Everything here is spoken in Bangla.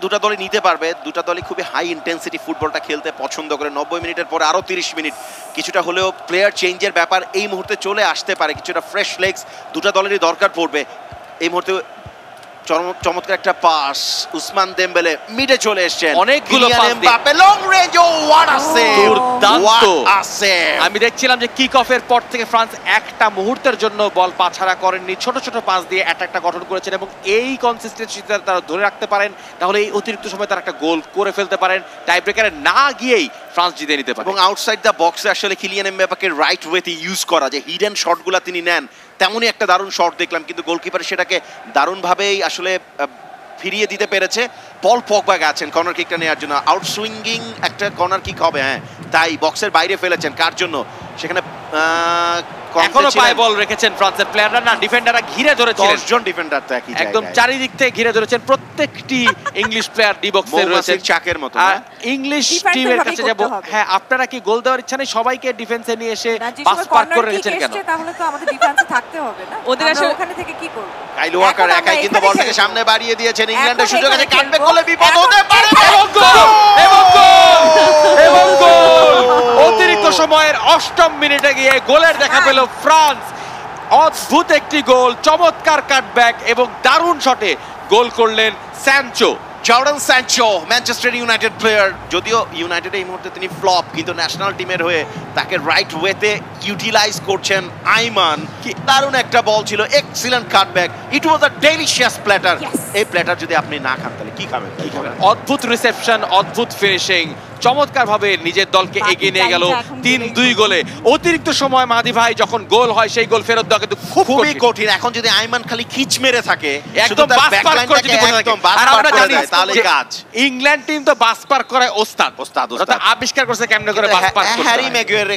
দুটা দলই নিতে পারবে, দুটা দলই খুবই হাই ইন্টেন্সিটি ফুটবলটা খেলতে পছন্দ করে। 90 মিনিটের পরে আরো 30 মিনিট কিছুটা হলেও প্লেয়ার চেঞ্জের ব্যাপার এই মুহূর্তে চলে আসতে পারে, কিছুটা ফ্রেশ লেগস দুটা দলেরই দরকার পড়বে এই মুহূর্তে। চমৎকার একটা পাস, উসমান দেমবেলে মিডে চলে এসেছেন, অনেকগুলো পাস এমবাপ্পে লং রেঞ্জ, ও হোয়াট আ সেভ, দুর্দান্ত। সেভ। আমি দেখছিলাম যে কিক অফের পর থেকে ফ্রান্স একটা মুহূর্তের জন্য বল পাছাড়া করেননি, ছোট ছোট পাস দিয়ে অ্যাটাকটা গঠন করেছেন এবং এই কনসিস্টেন্সি তারা ধরে রাখতে পারেন তাহলে এই অতিরিক্ত সময় তারা একটা গোল করে ফেলতে পারেন, টাই ব্রেকারে না গিয়েই ফ্রান্স জিতে নিতে পারে। এবং আউটসাইড দ্য বক্সে আসলে কিলিয়ান এমবাপ্পেকে রাইট ওয়েতে ইউজ করা, যে হিডেন শটগুলো তিনি নেন, তেমনই একটা দারুণ শট দেখলাম, কিন্তু গোলকিপার সেটাকে দারুণভাবেই আসলে ফিরিয়ে দিতে পেরেছে। পল পগবা গেছেন কর্নার কিকটা নেওয়ার জন্য, আউটসুইঙ্গিং একটা কর্নার কিক হবে, হ্যাঁ তাই বক্সের বাইরে ফেলেছেন। কার জন্য সেখানে এখনো পায়ে বল রেখেছেন ফ্রান্সের প্লেয়াররা, না ডিফেন্ডাররা ঘিরে ধরেছিলেন, 10 জন ডিফেন্ডার তো একই একদম জায়গায়, চারিদিক থেকে ঘিরে ধরেছেন। প্রত্যেকটি ইংলিশ প্লেয়ার ডি বক্সে রয়েছেন চাকের মতো। আর ইংলিশ টিমের কাছে যাব, হ্যাঁ আপনারা কি গোল দেওয়ার ইচ্ছা নেই? সবাইকে ডিফেন্সে নিয়ে এসে পাস পার করে রেখেছেন কেন? তাহলে তো আমাদের ডিফেন্সে থাকতে হবে না, ওদের আসলে ওখানে থেকে কি করব? কাইল ওয়াকার একাই কিন্তু বলটাকে সামনে বাড়িয়ে দিয়েছেন, ইংল্যান্ডের সুযোগ আছে, কাটব্যাক করলে বিপদ হতে পারে। এবং গোল এবং গোল এবং গোল! অতিরিক্ত সময়ের 8ম মিনিটে গিয়ে গোলের দেখা পেল ফ্রান্স। অদ্ভুত একটি গোল, চমৎকার কাটব্যাক এবং দারুণ শটে গোল করলেন Sancho. Jordan Sancho, Manchester United player, যদিও ইউনাইটেডে এই মুহূর্তে তিনি ফ্লপ, কিন্তু ন্যাশনাল টিমের হয়ে তাকে রাইট ওয়েতে ইউটিলাইজ করছেন আইমান। কি দারুণ একটা বল ছিল, এক্সিলেন্ট কাটব্যাক, ইট ওয়াজ আ ডেলিশিয়াস প্ল্যাটার। এই প্ল্যাটার যদি আপনি না খান তাহলে কি খাবেন? অদ্ভুত রিসেপশন, অদ্ভুত ফিনিশিং, চমৎকারভাবে নিজের দলকে এগিয়ে নিয়ে গেল 3-2 গোলে। অতিরিক্ত সময় মাদি ভাই যখন গোল হয় সেই গোল ফেরত দেওয়া কিন্তু খুবই কঠিন। এখন যদি আইমান খালি খিচ মেরে থাকে, একদম বাস পার করে যদি বসে থাকে, আর আমরা জানি তাহলে কাজ। ইংল্যান্ড টিম তো বাস পার করায় ওস্তাদ, ওস্তাদ ওরা তো আবিষ্কার করছে কেমনে করে বাস পার করতে হয়। হ্যারি ম্যাগুয়ারের